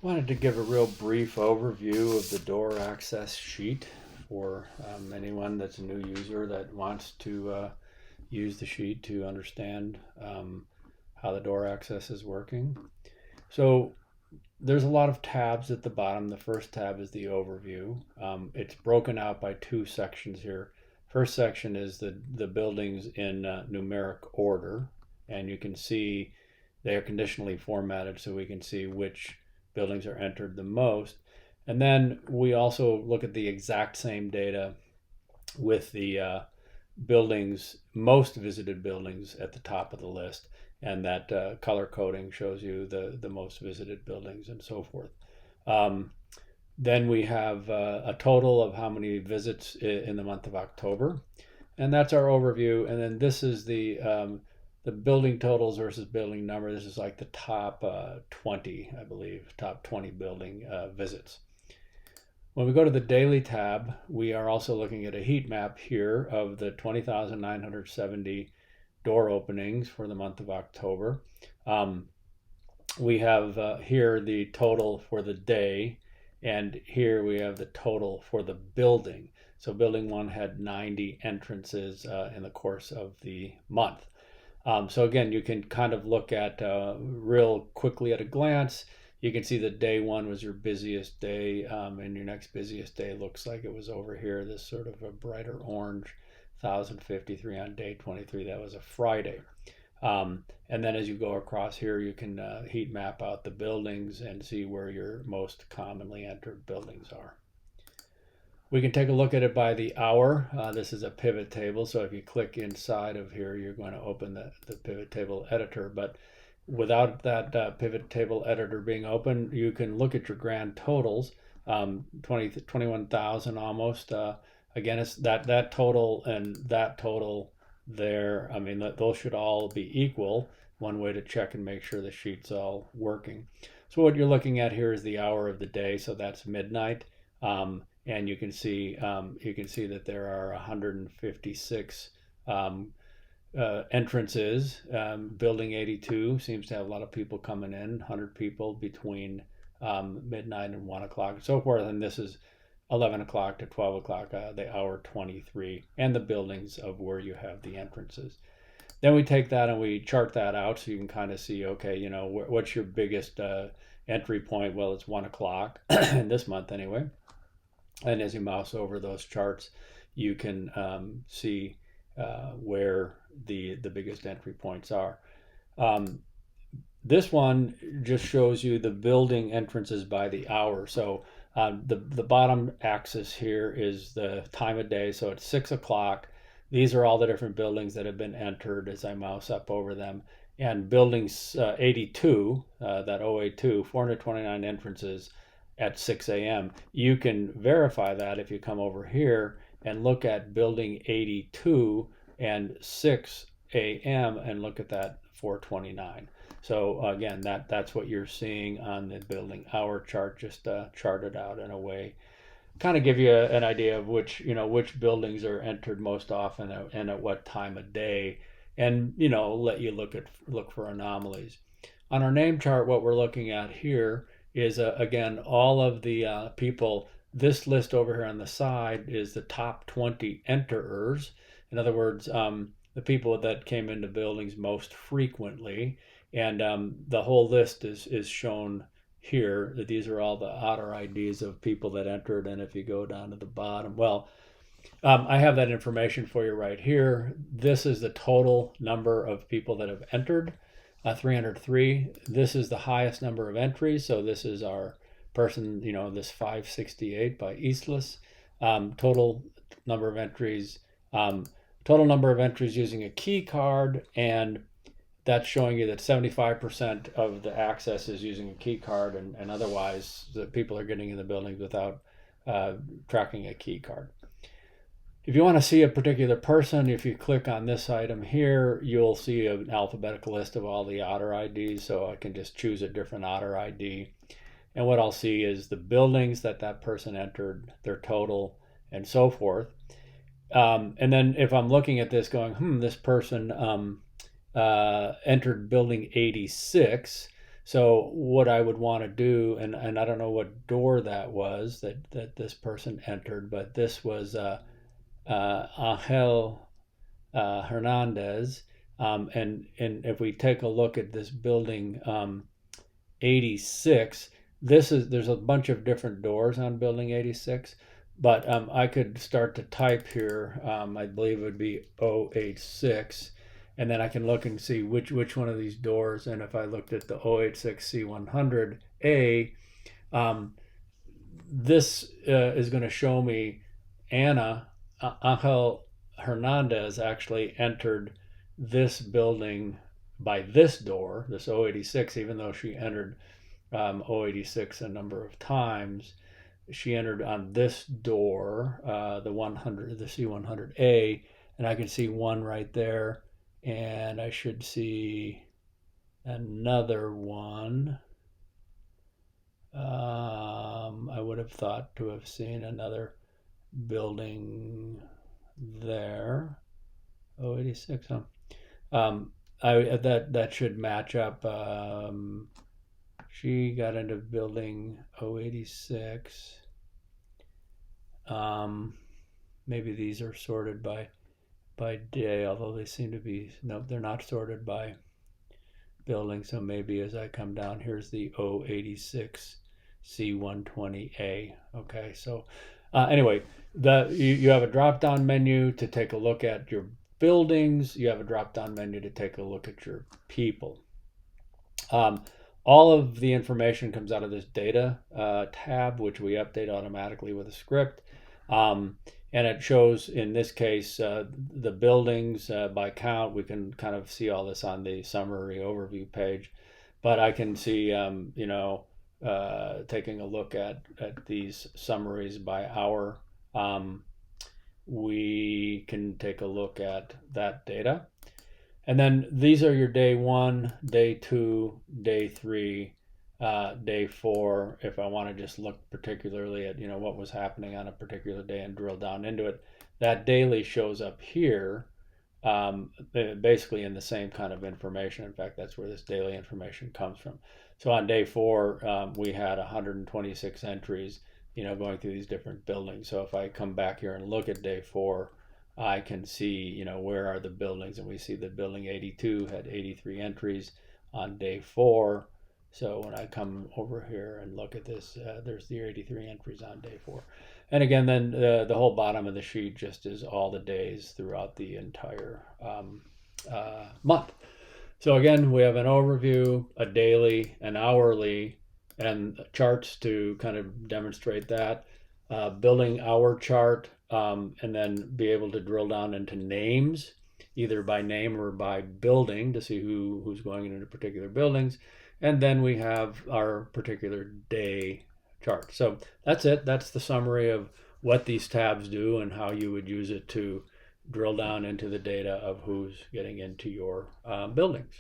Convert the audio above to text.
Wanted to give a real brief overview of the door access sheet for anyone that's a new user that wants to use the sheet to understand how the door access is working. So there's a lot of tabs at the bottom. The first tab is the overview. It's broken out by two sections here. First section is the buildings in numeric order, and you can see they are conditionally formatted so we can see which buildings are entered the most. And then we also look at the exact same data with the buildings, most visited buildings at the top of the list. And that color coding shows you the most visited buildings and so forth. Um, then we have a total of how many visits in the month of October. And that's our overview. And then this is the building totals versus building number. This is like the top 20, I believe, top 20 building visits. When we go to the daily tab, we are also looking at a heat map here of the 20,970 door openings for the month of October. We have here the total for the day, and here we have the total for the building. So building one had 90 entrances in the course of the month. So again, you can kind of look at real quickly at a glance. You can see that day one was your busiest day, and your next busiest day looks like it was over here, this sort of a brighter orange, 1,053 on day 23. That was a Friday. And then as you go across here, you can heat map out the buildings and see where your most commonly entered buildings are. We can take a look at it by the hour. This is a pivot table, so if you click inside of here, you're going to open the pivot table editor. But without that pivot table editor being open, you can look at your grand totals, 21,000 almost. Again, it's that total and that total there. I mean, those should all be equal. One way to check and make sure the sheet's all working. So what you're looking at here is the hour of the day, so that's midnight. And you can see that there are 156 entrances. Building 82 seems to have a lot of people coming in, 100 people between midnight and 1 o'clock and so forth. And this is 11 o'clock to 12 o'clock, the hour 23, and the buildings of where you have the entrances. Then we take that and we chart that out so you can kind of see, okay, you know, what's your biggest entry point? Well, it's 1 o'clock in this month anyway. And as you mouse over those charts, you can see where the biggest entry points are. This one just shows you the building entrances by the hour. So the bottom axis here is the time of day. So it's 6 o'clock. These are all the different buildings that have been entered as I mouse up over them. And buildings 82, that 082, 429 entrances at 6 a.m. You can verify that if you come over here and look at building 82 and 6 a.m. and look at that 429. So again, that's what you're seeing on the building hour chart, just charted out in a way, kind of give you an idea of which buildings are entered most often and at what time of day, and let you look for anomalies. On our name chart, what we're looking at here is again all of the people. This list over here on the side is the top 20 enterers. In other words, the people that came into buildings most frequently, and the whole list is shown here. That these are all the otter IDs of people that entered. And if you go down to the bottom, well, I have that information for you right here. This is the total number of people that have entered. 303. This is the highest number of entries. So this is our person, this 568 by Eastless. Total number of entries. Total number of entries using a key card, and that's showing you that 75% of the access is using a key card, and otherwise the people are getting in the buildings without tracking a key card. If you want to see a particular person, if you click on this item here, you'll see an alphabetical list of all the otter IDs. So I can just choose a different otter ID. And what I'll see is the buildings that person entered, their total, and so forth. And then if I'm looking at this going, this person entered building 86. So what I would want to do, and I don't know what door that was that this person entered, but this was Angel Hernandez. And if we take a look at this building 86, there's a bunch of different doors on building 86, but I could start to type here. I believe it would be 086, and then I can look and see which one of these doors. And if I looked at the 086 C100A, this is going to show me Angel Hernandez actually entered this building by this door, this 086, even though she entered 086 a number of times. She entered on this door, the C100A, and I can see one right there, and I should see another one. I would have thought to have seen another building there. 086, huh? That should match up. She got into building 086. Maybe these are sorted by day, although they seem to be, no, they're not sorted by building. So maybe as I come down, here's the 086 C120A. Okay, so anyway, you have a drop-down menu to take a look at your buildings. You have a drop-down menu to take a look at your people. All of the information comes out of this data tab, which we update automatically with a script. And it shows, in this case, the buildings by count. We can kind of see all this on the summary overview page. But I can see, taking a look at these summaries by hour. We can take a look at that data. And then these are your day 1, day 2, day 3, day 4. If I want to just look particularly at what was happening on a particular day and drill down into it, that daily shows up here, basically in the same kind of information. In fact, that's where this daily information comes from. So on day 4, we had 126 entries, going through these different buildings. So if I come back here and look at day 4, I can see, where are the buildings, and we see that building 82 had 83 entries on day 4. So when I come over here and look at this, there's the 83 entries on day 4. And again, then the whole bottom of the sheet just is all the days throughout the entire month. So again, we have an overview, a daily, an hourly, and charts to kind of demonstrate that. Building hour chart, and then be able to drill down into names, either by name or by building, to see who's going into particular buildings. And then we have our particular day chart. So that's it. That's the summary of what these tabs do and how you would use it to drill down into the data of who's getting into your buildings.